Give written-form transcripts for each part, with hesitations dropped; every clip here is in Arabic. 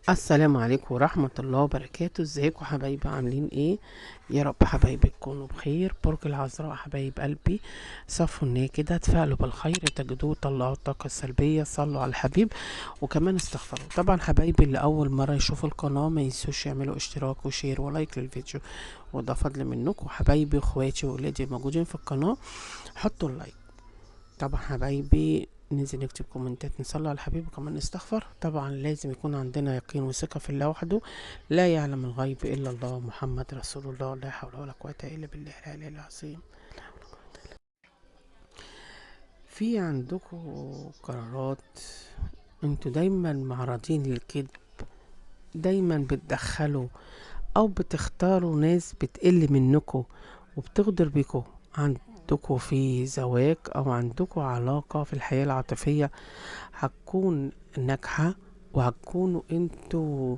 السلام عليكم ورحمة الله وبركاته. ازيكم حبايبي؟ عاملين ايه؟ يا رب حبايبي تكونوا بخير. برج العذراء حبايب قلبي، صفوا النية كده، تفائلوا بالخير تجدوه، طلعوا الطاقة السلبية، صلوا على الحبيب وكمان استغفروا. طبعا حبايبي اللي اول مرة يشوفوا القناة ما ينسوش يعملوا اشتراك وشير ولايك للفيديو، وده فضل منكم حبايبي واخواتي واولادي الموجودين في القناة. حطوا اللايك. طبعا حبايبي ننزل نكتب كومنتات، نصلي على الحبيب وكمان نستغفر. طبعا لازم يكون عندنا يقين وثقة في الله وحده، لا يعلم الغيب إلا الله، محمد رسول الله، لا حول ولا قوة إلا بالله العلي العظيم. في عندكم قرارات، انتوا دايما معرضين للكذب، دايما بتدخلوا او بتختاروا ناس بتقل منكم وبتغدر بيكم. عندكم في زواج او عندكم علاقة في الحياة العاطفية هتكون ناجحة، وهتكونوا انتوا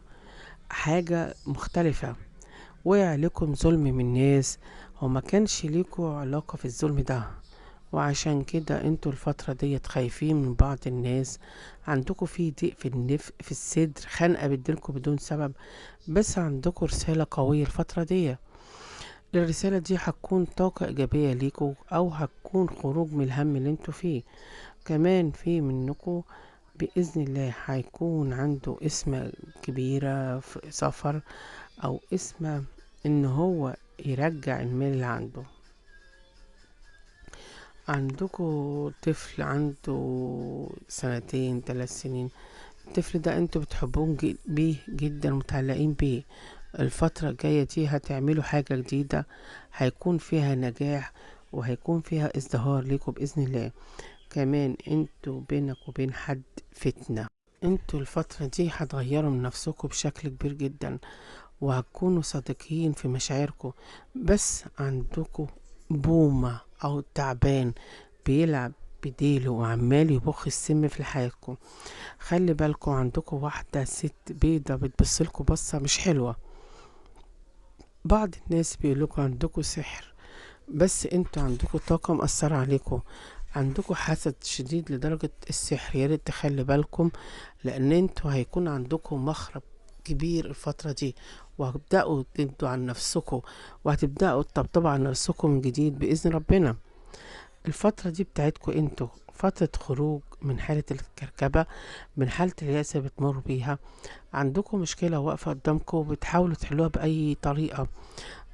حاجة مختلفة. وقع عليكم ظلم من ناس وما كانش ليكوا علاقة في الظلم ده، وعشان كده انتوا الفترة ديت خايفين من بعض الناس. عندكوا في ضيق في في الصدر، خنقة بتجيلكوا بدون سبب، بس عندكوا رسالة قوية الفترة دي. الرسالة دي هتكون طاقة إيجابية ليكوا، أو هتكون خروج من الهم اللي انتوا فيه. كمان في منكم بإذن الله هيكون عنده اسم كبيرة في سفر، أو اسم إن هو يرجع المال اللي عنده. عندكوا طفل عنده سنتين 3 سنين، الطفل ده انتوا بتحبون بيه جدا، متعلقين بيه. الفترة الجاية دي هتعملوا حاجة جديدة، هيكون فيها نجاح وهيكون فيها ازدهار ليكوا بإذن الله. كمان انتوا بينك وبين حد فتنة، انتوا الفترة دي هتغيروا من نفسكم بشكل كبير جدا، وهتكونوا صادقين في مشاعركم. بس عندكم بومة او تعبان بيلعب بديله وعمال يبخ السم في حياتكم. خلي بالكم، عندكم واحدة ست بيضة بتبصلكوا بصة مش حلوة. بعض الناس بيقولكوا عندكم سحر، بس انتوا عندكم طاقة مأثرة عليكم. عندكم حسد شديد لدرجة السحر، ياريت تخلي بالكم، لان انتوا هيكون عندكم مخرب كبير الفترة دي، وهتبدأوا تدوا عن نفسكم، وهتبدأوا تطبطبوا على نفسكم من جديد بإذن ربنا. الفترة دي بتاعتكم انتوا فترة خروج من حالة الكركبة، من حالة اليأس اللي بتمر بيها. عندكم مشكلة واقفة قدامكم بتحاولوا تحلوها بأي طريقة،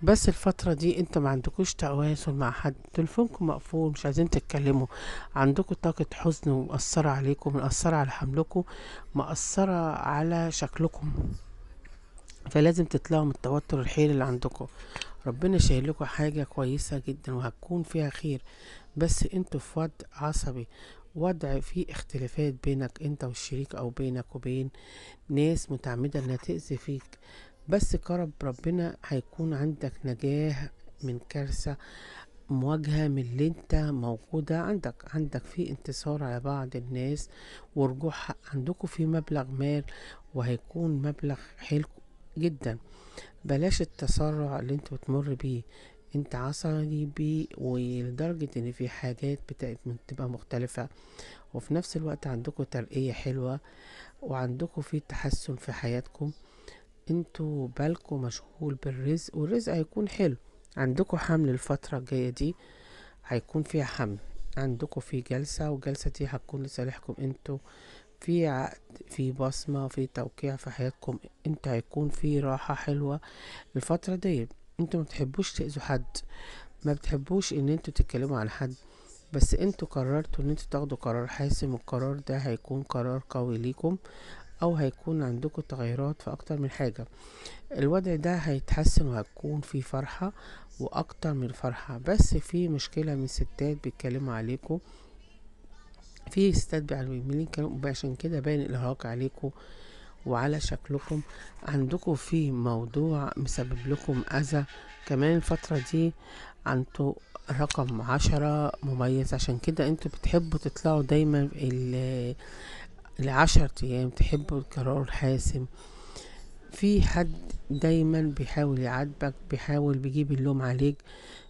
بس الفترة دي انت ما عندكوش تواصل مع حد، تليفونكم مقفول، مش عايزين تتكلموا. عندكم طاقة حزن ومأثرة عليكم، مأثرة على حملكم، مأثرة على شكلكم، فلازم تطلعوا من التوتر الحيري اللي عندكم. ربنا شايل لكم حاجة كويسة جدا وهتكون فيها خير، بس انتوا في وضع عصبي، وضع فيه اختلافات بينك انت والشريك، او بينك وبين ناس متعمدة انها تأذي فيك. بس كرب ربنا هيكون عندك نجاة من كارثة، مواجهة من اللي انت موجودة عندك في انتصار على بعض الناس، ورجوع حق عندكم في مبلغ مال، وهيكون مبلغ حلو جدا. بلاش التسرع اللي انت بتمر بيه، انت عصبي بيه، ولدرجة ان في حاجات بتبقى مختلفة، وفي نفس الوقت عندكم ترقية حلوة، وعندكم في تحسن في حياتكم. انتوا بالكم مشغول بالرزق، والرزق هيكون حلو. عندكم حمل الفترة الجاية دي، هيكون فيها حمل. عندكم في جلسة، والجلسة دي هتكون لصالحكم انتوا، في عقد، في بصمة، في توقيع في حياتكم. انت هيكون في راحة حلوة الفترة دي. انتوا ما بتحبوش تأذوا حد، ما بتحبوش ان انتوا تتكلموا عن حد، بس انتوا قررتوا ان انتوا تاخدوا قرار حاسم، والقرار ده هيكون قرار قوي ليكم، او هيكون عندكم تغيرات في اكتر من حاجة. الوضع ده هيتحسن وهتكون في فرحة واكتر من فرحة، بس في مشكلة من ستات بيتكلموا عليكم، في ستات بيعملين كلام، عشان كده باين الارهاق عليكم وعلى شكلكم. عندكم في موضوع مسبب لكم اذى. كمان الفترة دي انتوا رقم 10 مميز، عشان كده انتوا بتحبوا تطلعوا دايما ال10 ايام، تحبوا القرار الحاسم. في حد دايما بيحاول يعاتبك، بيحاول بيجيب اللوم عليك،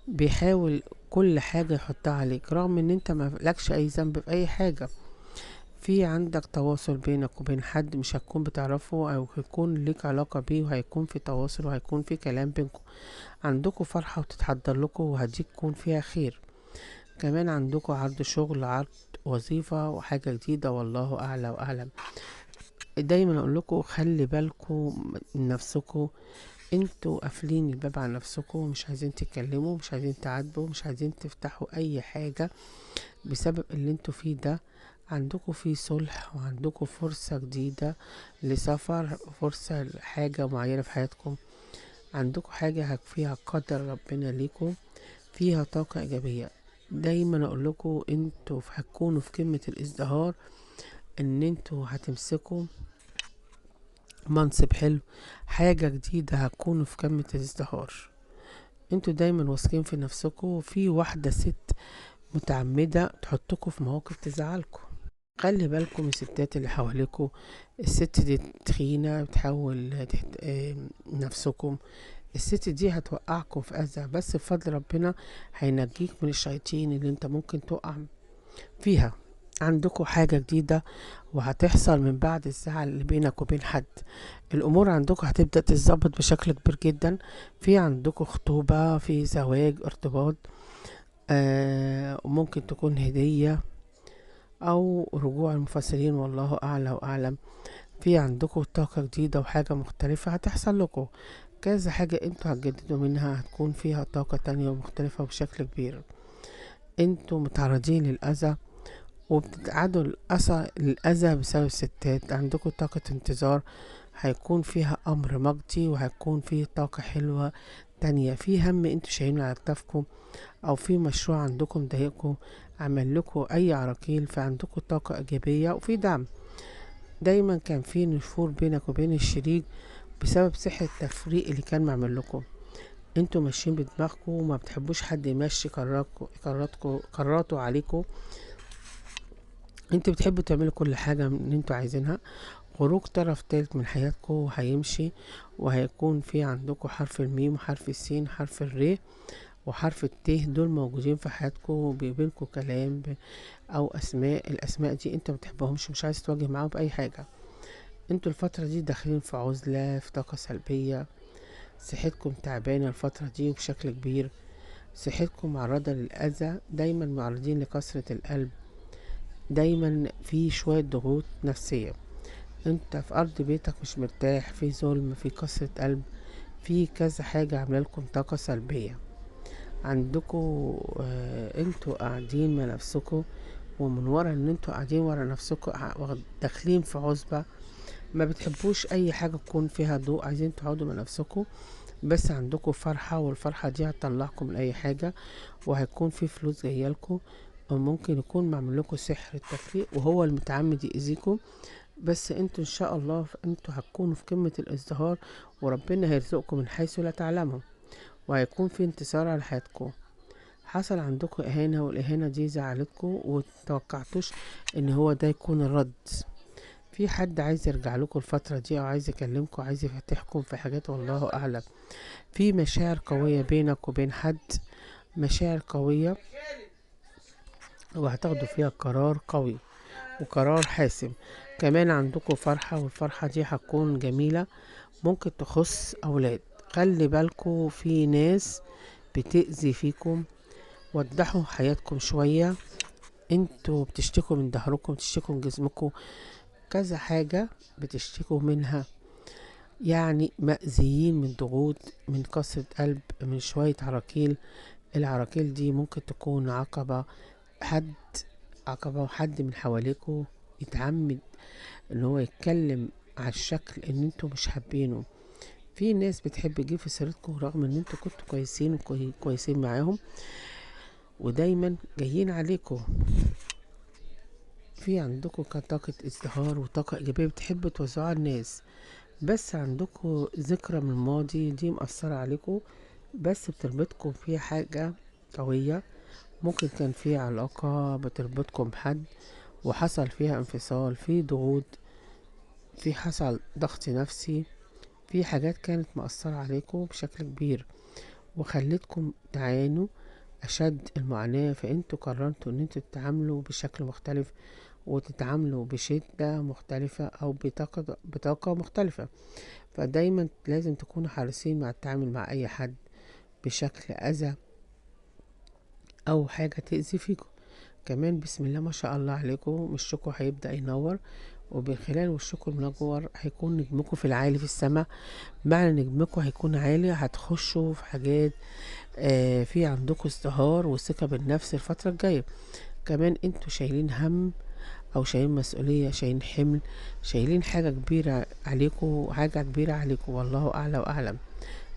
بيحاول كل حاجة يحطها عليك، رغم ان انت ما لكش اي ذنب في اي حاجة. في عندك تواصل بينك وبين حد مش هتكون بتعرفه او هيكون ليك علاقة بيه، وهيكون في تواصل وهيكون في كلام بينكم. عندكم فرحة وتتحضر لكم وهدي تكون فيها خير. كمان عندكم عرض شغل، عرض وظيفة وحاجة جديدة، والله أعلى وأعلم. دايما أقول لكم خلي بالكم من نفسكم. انتوا قافلين الباب على نفسكم، مش عايزين تتكلموا، مش عايزين تعاتبوا، مش عايزين تفتحوا أي حاجة بسبب اللي انتوا فيه ده. عندكم فيه صلح، وعندكم فرصة جديدة لسفر، فرصة لحاجة معينة في حياتكم. عندكم حاجة فيها قدر ربنا ليكم، فيها طاقة إيجابية. دايما أقول لكم انتوا هتكونوا في قمة الازدهار، ان انتوا هتمسكوا منصب حلو، حاجة جديدة، هتكونوا في قمة الازدهار. انتوا دايما واثقين في نفسكم، في واحدة ست متعمدة تحطكم في مواقف تزعلكم. خلي بالكم من الستات اللي حواليكوا. الست دي تخينة بتحاول نفسكم. الست دي هتوقعكم في أذى، بس بفضل ربنا هينجيك من الشياطين اللي انت ممكن تقع فيها. عندكم حاجة جديدة وهتحصل من بعد الزعل اللي بينك وبين حد. الأمور عندكم هتبدأ تتظبط بشكل كبير جدا. في عندكم خطوبة، في زواج، ارتباط، وممكن تكون هدية او رجوع المفسرين، والله اعلى واعلم. في عندكم طاقة جديدة وحاجة مختلفة هتحصل لكم. كذا حاجة انتوا هتجددوا منها هتكون فيها طاقة تانية ومختلفة بشكل كبير. انتوا متعرضين للأذى وبتتعادوا للأذى بسبب الستات. عندكم طاقة انتظار هيكون فيها أمر مجدي، وهيكون فيه طاقة حلوة تانية. في هم انتوا شايلينه على كتافكم، او في مشروع عندكم ضايقكم، عمل لكم اي عراقيل، فعندكم طاقة ايجابية وفي دعم. دايما كان في نفور بينك وبين الشريك بسبب سحر التفريق اللي كان معمل لكم. انتوا ماشيين بدماغكم وما بتحبوش حد يمشي قراراته عليكم. انتوا بتحبوا تعملوا كل حاجة من انتوا عايزينها. خروج طرف تالت من حياتكم هيمشي، وهيكون في عندكم حرف الميم وحرف السين حرف الر وحرف دول موجودين في حياتكم، وبيقابلكوا كلام او اسماء. الاسماء دي انت متحبهمش، مش عايز تواجه معاهم باي حاجة. انتوا الفترة دي داخلين في عزلة، في طاقة سلبية. صحتكم تعبانة الفترة دي بشكل كبير. صحتكم معرضة للأذى، دايما معرضين لكسرة القلب، دايما في شوية ضغوط نفسية. انت في ارض بيتك مش مرتاح، في ظلم، في كسرة قلب، في كذا حاجة عاملة لكم طاقة سلبية. عندكوا انتوا قاعدين مع نفسكوا، ومن ورا ان انتوا قاعدين ورا نفسكوا داخلين في عزبة، ما بتحبوش اي حاجة تكون فيها ضوء، عايزين تقعدوا مع نفسكوا. بس عندكوا فرحة، والفرحة دي هتطلعكم من اي حاجة، وهيكون في فلوس جايالكوا. او ممكن يكون معمول لكم سحر التفريق وهو المتعمد يأذيكم، بس انتوا ان شاء الله انتوا هتكونوا في قمة الازدهار، وربنا هيرزقكم من حيث لا تعلموا، وهيكون في انتصار على حياتكم. حصل عندكم إهانة، والإهانة دي زعلتكم ومتوقعتوش ان هو ده يكون الرد. في حد عايز يرجع لكم الفترة دي، او عايز يكلمكم، عايز يفتحكم في حاجات، والله اعلم. في مشاعر قوية بينك وبين حد، مشاعر قوية، وهتاخدوا فيها قرار قوي وقرار حاسم. كمان عندكم فرحة، والفرحة دي هتكون جميلة، ممكن تخص أولاد. خلي بالكم في ناس بتأذي فيكم، وضحوا حياتكم شوية. انتوا بتشتكوا من ظهركم، بتشتكوا من جسمكم، كذا حاجة بتشتكوا منها. يعني مأذيين من ضغوط، من كسرة قلب، من شوية عراكيل. العراكيل دي ممكن تكون حد عقبة، وحد من حواليكوا يتعمد ان هو يتكلم على الشكل ان انتوا مش حابينه. في ناس بتحب تجيب في سيرتكم رغم ان انتوا كنتوا كويسين وكويسين معاهم، ودايما جايين عليكم. في عندكم طاقة ازدهار وطاقة ايجابية بتحبوا توزعوها على الناس، بس عندكم ذكرى من الماضي دي مأثرة عليكم، بس بتربطكم في حاجة قوية. ممكن كان في علاقة بتربطكم بحد وحصل فيها انفصال، في ضغوط، في حصل ضغط نفسي، في حاجات كانت مأثرة عليكم بشكل كبير وخلتكم تعانوا أشد المعاناة. فانتوا قررتوا ان انتوا تتعاملوا بشكل مختلف، وتتعاملوا بشدة مختلفة او بطاقة مختلفة. فدايما لازم تكونوا حريصين مع التعامل مع اي حد بشكل اذى او حاجة تأذي فيكم. كمان بسم الله ما شاء الله عليكم وشكم هيبدأ ينور، وبخلال وشكم المنور هيكون نجمكم في العالي في السماء. معنى نجمكم هيكون عالي هتخشوا في حاجات، في عندكم ازدهار وثقة بالنفس الفترة الجاية. كمان انتوا شايلين هم او شايلين مسؤولية، شايلين حمل، شايلين حاجة كبيرة عليكم، حاجة كبيرة عليكم والله اعلى واعلم.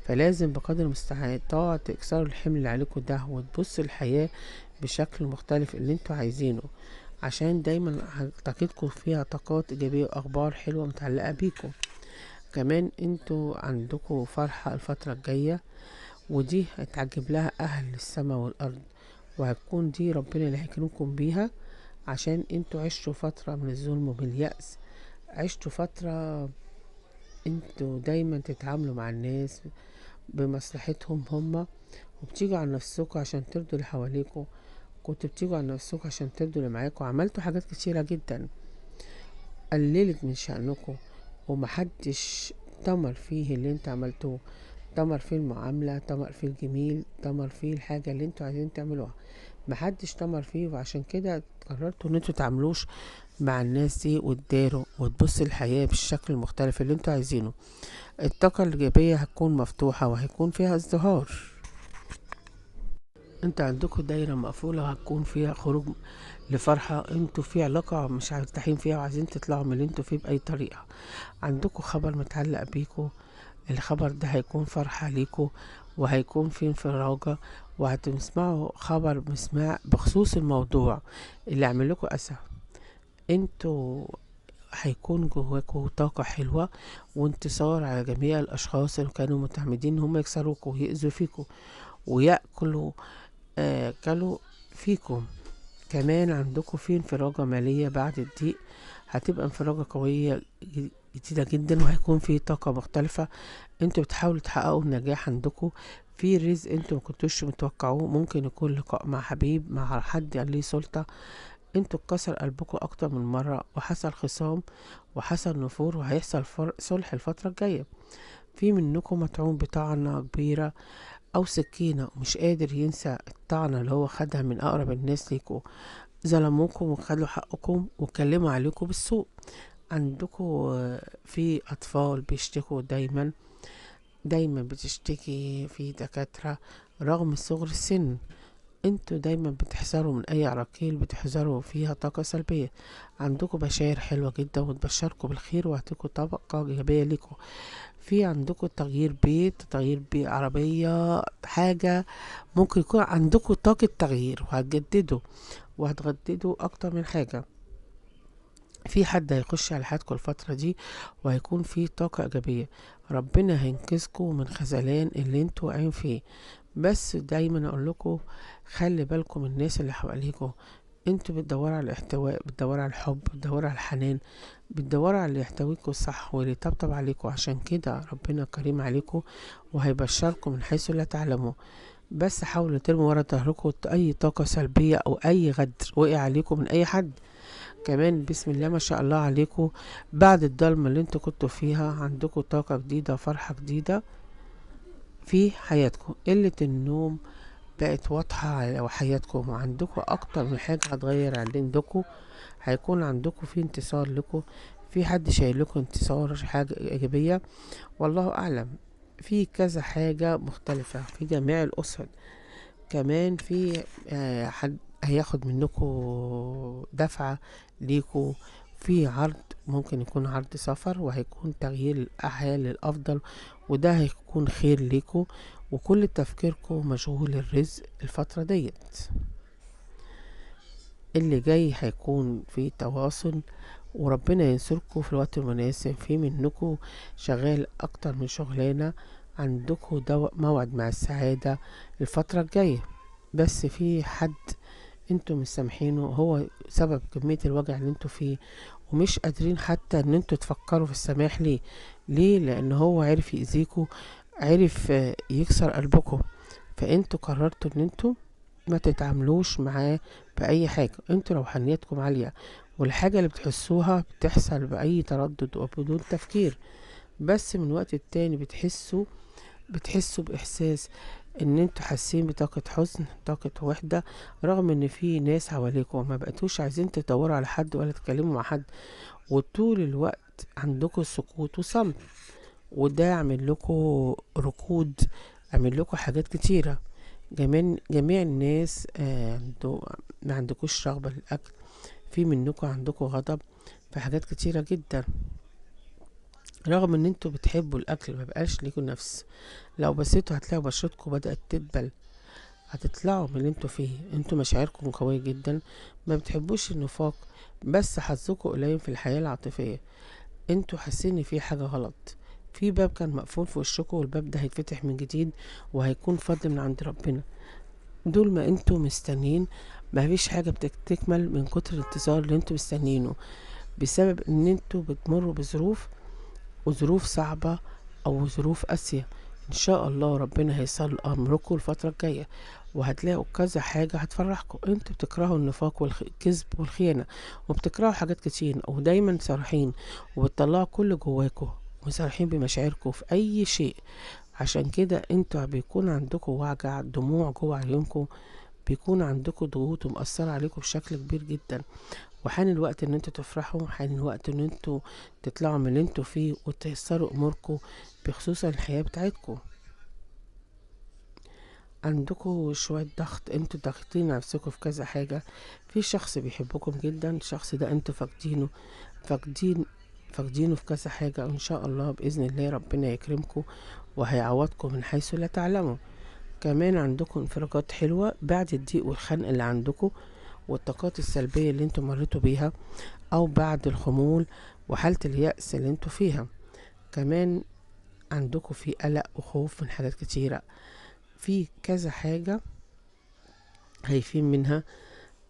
فلازم بقدر المستطاع تكسروا الحمل اللي عليكم ده وتبصوا الحياة بشكل مختلف اللي انتوا عايزينه، عشان دايما طاقتكم فيها طاقات ايجابية واخبار حلوة متعلقة بيكم. كمان انتوا عندكم فرحة الفترة الجاية، ودي هتعجب لها اهل السماء والارض، وهتكون دي ربنا اللي هيكرمكم بيها، عشان انتوا عشتوا فترة من الظلم وباليأس. عشتوا فترة انتوا دايما تتعاملوا مع الناس بمصلحتهم هما، وبتيجوا على نفسكوا عشان ترضوا اللي حواليكوا، كنتوا بتيجوا على نفسكوا عشان ترضوا اللي معاكوا. عملتوا حاجات كتيرة جدا قللت من شأنكوا، ومحدش تمر فيه اللي انت عملتوه، تمر فيه المعاملة، تمر فيه الجميل، تمر فيه الحاجة اللي انتوا عايزين تعملوها، محدش تمر فيه. وعشان كده قررتوا ان انتوا تعملوش مع الناس دي وتداروا وتبصوا الحياة بالشكل المختلف اللي انتوا عايزينه. الطاقة الإيجابية هتكون مفتوحة وهيكون فيها ازدهار. انت عندكوا دايرة مقفولة وهتكون فيها خروج لفرحة انتوا في علاقة مش مرتاحين فيها وعايزين تطلعوا من اللي انتوا فيه بأي طريقة. عندكوا خبر متعلق بيكوا، الخبر ده هيكون فرحة ليكوا، وهيكون فيه انفراجة، وهتسمعوا خبر مسمع بخصوص الموضوع اللي عملكوا أسى. انتوا هيكون جواكوا طاقة حلوة وانتصار على جميع الأشخاص اللي كانوا متعمدين هم يكسروكوا ويأذوا فيكوا ويأكلوا كلوا فيكم. كمان عندكم في انفراجة مالية بعد الضيق، هتبقى انفراجة قوية جديدة جدا، وهيكون في طاقة مختلفة. انتوا بتحاولوا تحققوا النجاح، عندكم في رزق انتوا مكنتوش متوقعوه، ممكن يكون لقاء مع حبيب، مع حد ليه سلطة. انتوا اتكسر قلبكم اكتر من مرة، وحصل خصام وحصل نفور، وهيحصل صلح الفترة الجاية. في منكم مطعون بطعنة كبيرة او سكينة ومش قادر ينسى الطعنة اللي هو خدها من اقرب الناس ليكوا، ظلموكم وخدوا حقكم واتكلموا عليكم بالسوء. عندكم في اطفال بيشتكوا دايما، دايما بتشتكي في دكاترة رغم صغر السن. انتوا دايما بتحذروا من اي عراقيل بتحذروا فيها طاقة سلبية. عندكم بشاير حلوة جدا وتبشركم بالخير وهتكون طاقة ايجابية ليكم. في عندكم تغيير بيت عربية حاجة، ممكن يكون عندكم طاقة تغيير وهتجددوا اكتر من حاجة. في حد هيخش على حياتكم الفترة دي وهيكون في طاقة ايجابية، ربنا هينقذكم من خذلان اللي انتوا واقعين فيه. بس دايما اقول لكم خلي بالكم من الناس اللي حواليكم. انتوا بتدوروا على الاحتواء، بتدوروا على الحب، بتدوروا على الحنان، بتدوروا على اللي يحتويكوا صح واللي يطبطب عليكم. عشان كده ربنا كريم عليكم وهيبشركم من حيث لا تعلموا. بس حاولوا ترموا ورا ظهركم اي طاقة سلبية او اي غدر وقع عليكم من اي حد. كمان بسم الله ما شاء الله عليكم بعد الضلمة اللي انتوا كنتوا فيها عندكم طاقة جديدة وفرحة جديدة في حياتكم. قلة النوم بقت واضحة على حياتكم، وعندكم اكتر من حاجة هتغير عندكم. هيكون عندكم في انتصار لكم، في حد شايل لكم انتصار، حاجة ايجابية والله اعلم. في كذا حاجة مختلفة في جميع الاسر. كمان في حد هياخد منكم دفعة ليكوا في عرض، ممكن يكون عرض سفر وهيكون تغيير الأحياء للأفضل، وده هيكون خير ليكوا. وكل تفكيركم مشغول الرزق الفترة ديت. اللي جاي هيكون في تواصل، وربنا ينصركم في الوقت المناسب. في منكم شغال أكتر من شغلانة، عندكم موعد مع السعادة الفترة الجاية. بس في حد انتوا مش سامحينه، هو سبب كمية الوجع اللي انتوا فيه، ومش قادرين حتى ان انتوا تفكروا في السماح ليه لان هو عرف يأذيكوا، عرف يكسر قلبكم. فانتوا قررتوا ان انتوا ما تتعاملوش معاه بأي حاجة. انتوا روحانيتكم عالية والحاجة اللي بتحسوها بتحصل بأي تردد وبدون تفكير، بس من وقت التاني بتحسوا بإحساس ان انتوا حاسين بطاقة حزن، طاقة وحدة، رغم ان في ناس حواليكم وما بقيتوش عايزين تدوروا على حد ولا تتكلموا مع حد، وطول الوقت عندكم سكوت وصمت. وده عامل لكم ركود، عامل لكم حاجات كتيرة. جميع الناس ما عندكوش رغبة للأكل، في منكم عندكم غضب في حاجات كتيرة جدا، رغم ان انتوا بتحبوا الأكل ما بقاش ليكوا نفس. لو بصيتوا هتلاقوا بشرتكم بدأت تدبل، هتطلعوا من اللي انتوا فيه. انتوا مشاعركم قوية جدا، ما بتحبوش النفاق، بس حظكم قليل في الحياة العاطفية. انتوا حاسين ان في حاجة غلط، في باب كان مقفول في وشكم والباب ده هيتفتح من جديد وهيكون فضل من عند ربنا. دول ما انتوا مستنيين، ما فيش حاجة بتكمل من كتر الانتظار اللي انتوا مستنيينه، بسبب ان انتوا بتمروا وظروف صعبة او ظروف قاسية. ان شاء الله ربنا هيصل امركم الفترة الجاية، وهتلاقوا كذا حاجة هتفرحكم. انتوا بتكرهوا النفاق والكذب والخيانة، وبتكرهوا حاجات كتير، ودايما صارحين وبتطلعوا كل جواكم وصارحين بمشاعركم في اي شيء. عشان كده انتوا بيكون عندكم وجع دموع جوه عيونكم، بيكون عندكم ضغوط ومأثرة عليكم بشكل كبير جدا. وحان الوقت ان انتوا تفرحوا، حان الوقت ان انتوا تطلعوا من اللي انتوا فيه وتيسروا اموركم بخصوص الحياة بتاعتكم. عندكم شوية ضغط، انتوا ضاغطين نفسكم في كذا حاجة. في شخص بيحبكم جدا، الشخص ده انتوا فاقدين فاقدينه في كذا حاجة، وان شاء الله بإذن الله ربنا يكرمكم وهيعوضكم من حيث لا تعلموا. كمان عندكم انفراجات حلوة بعد الضيق والخنق اللي عندكم والطاقات السلبية اللي انتوا مريتوا بيها، او بعد الخمول وحالة اليأس اللي انتوا فيها. كمان عندكم في قلق وخوف من حاجات كتيرة، في كذا حاجة خايفين منها،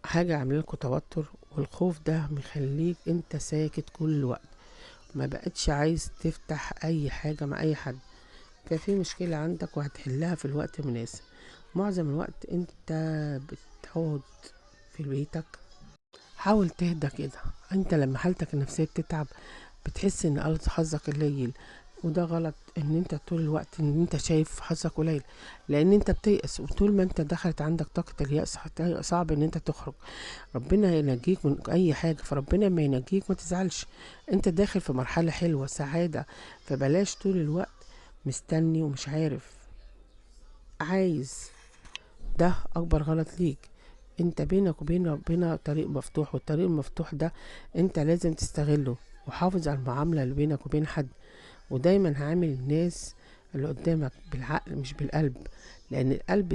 حاجة عاملة توتر، والخوف ده مخليك انت ساكت كل الوقت، ما بقتش عايز تفتح اي حاجة مع اي حد. ففي مشكلة عندك وهتحلها في الوقت المناسب. معظم الوقت انت بتقعد في بيتك، حاول تهدى كده. انت لما حالتك النفسية بتتعب بتحس ان قلت حظك قليل، وده غلط. ان انت طول الوقت ان انت شايف حظك قليل، لان انت بتيأس، وطول ما انت دخلت عندك طاقة اليأس صعب ان انت تخرج. ربنا ينجيك من اي حاجة، فربنا ما ينجيك ما تزعلش. انت داخل في مرحلة حلوة سعادة، فبلاش طول الوقت مستني ومش عايز. ده اكبر غلط ليك. انت بينك وبين ربنا طريق مفتوح، والطريق المفتوح ده انت لازم تستغله، وحافظ على المعاملة اللي بينك وبين حد، ودايما هعامل الناس اللي قدامك بالعقل مش بالقلب، لان القلب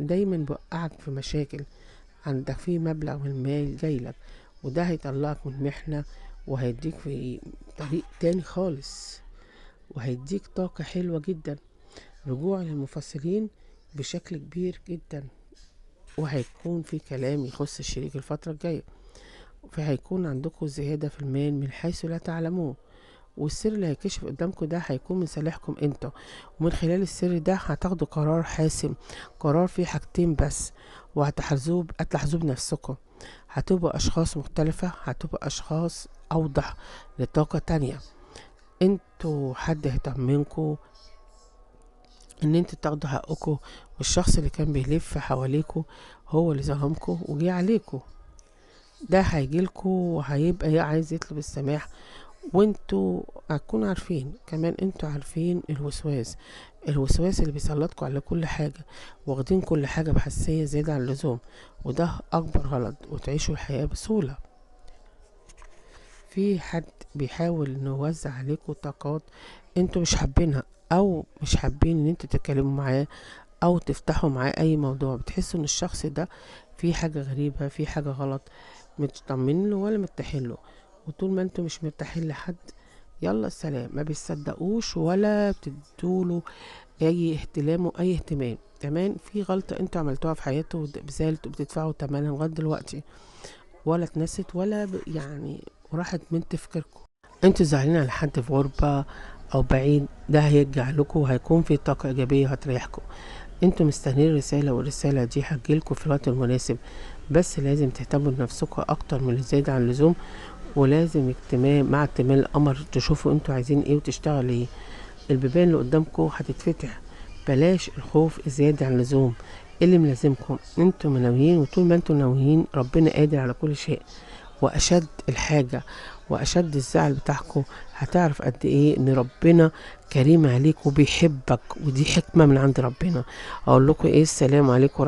دايما بيوقعك في مشاكل. عندك فيه مبلغ من المال جايلك، وده هيطلعك من محنة وهيديك في طريق تاني خالص، وهيديك طاقة حلوة جدا. رجوع للمفسرين بشكل كبير جدا، وهيكون في كلام يخص الشريك الفترة الجاية، فهيكون عندكم زيادة في المال من حيث لا تعلمون. والسر اللي هيكشف قدامكم ده هيكون من صالحكم انتوا، ومن خلال السر ده هتاخدوا قرار حاسم، قرار فيه حاجتين بس، هتلاحظوه بنفسكم. هتبقوا اشخاص مختلفة، هتبقوا اشخاص اوضح لطاقة تانية. انتوا حد يهتمنكوا ان انتوا تاخدوا حقكم، والشخص اللي كان بيلف حواليكوا هو اللي ظلمكوا وجي عليكوا. ده هيجيلكوا وهيبقى عايز يطلب السماح، وانتوا هتكونوا عارفين. كمان انتوا عارفين الوسواس اللي بيسلطكوا على كل حاجة، واخدين كل حاجة بحساسية زيادة عن اللزوم، وده اكبر غلط. وتعيشوا الحياة بسهولة. في حد بيحاول انه يوزع عليكم طاقات انتوا مش حابينها، او مش حابين ان انتوا تتكلموا معاه او تفتحوا معاه اي موضوع. بتحسوا ان الشخص ده في حاجة غريبة، في حاجة غلط، مش طمنين له ولا مرتاحين له. وطول ما انتوا مش مرتاحين لحد، يلا السلام، ما بيصدقوش ولا بتدوله اي اهتمام واي اهتمام. كمان في غلطة انتوا عملتوها في حياته بذلك بتدفعوا ثمنها لغاية دلوقتي، ولا اتنست ولا وراحت من تفكيركم. انتوا زعلانين على حد في غربة او بعيد، ده هيرجع لكم وهيكون في طاقة ايجابية هتريحكم. انتوا مستنيين رسالة، والرسالة دي هتجيلكوا في الوقت المناسب، بس لازم تهتموا بنفسكوا اكتر من الزيادة عن اللزوم. ولازم مع اكتمال الامر تشوفوا انتوا عايزين ايه وتشتغل ايه. البيبان اللي قدامكم هتتفتح، بلاش الخوف الزيادة عن اللزوم. اللي ملازمكم انتوا منويين، وطول ما انتوا ناويين ربنا قادر على كل شيء. واشد الحاجة واشد الزعل بتاعكم هتعرف قد ايه ان ربنا كريم عليك وبيحبك، ودي حكمة من عند ربنا. اقول لكم ايه؟ السلام عليكم ورحمة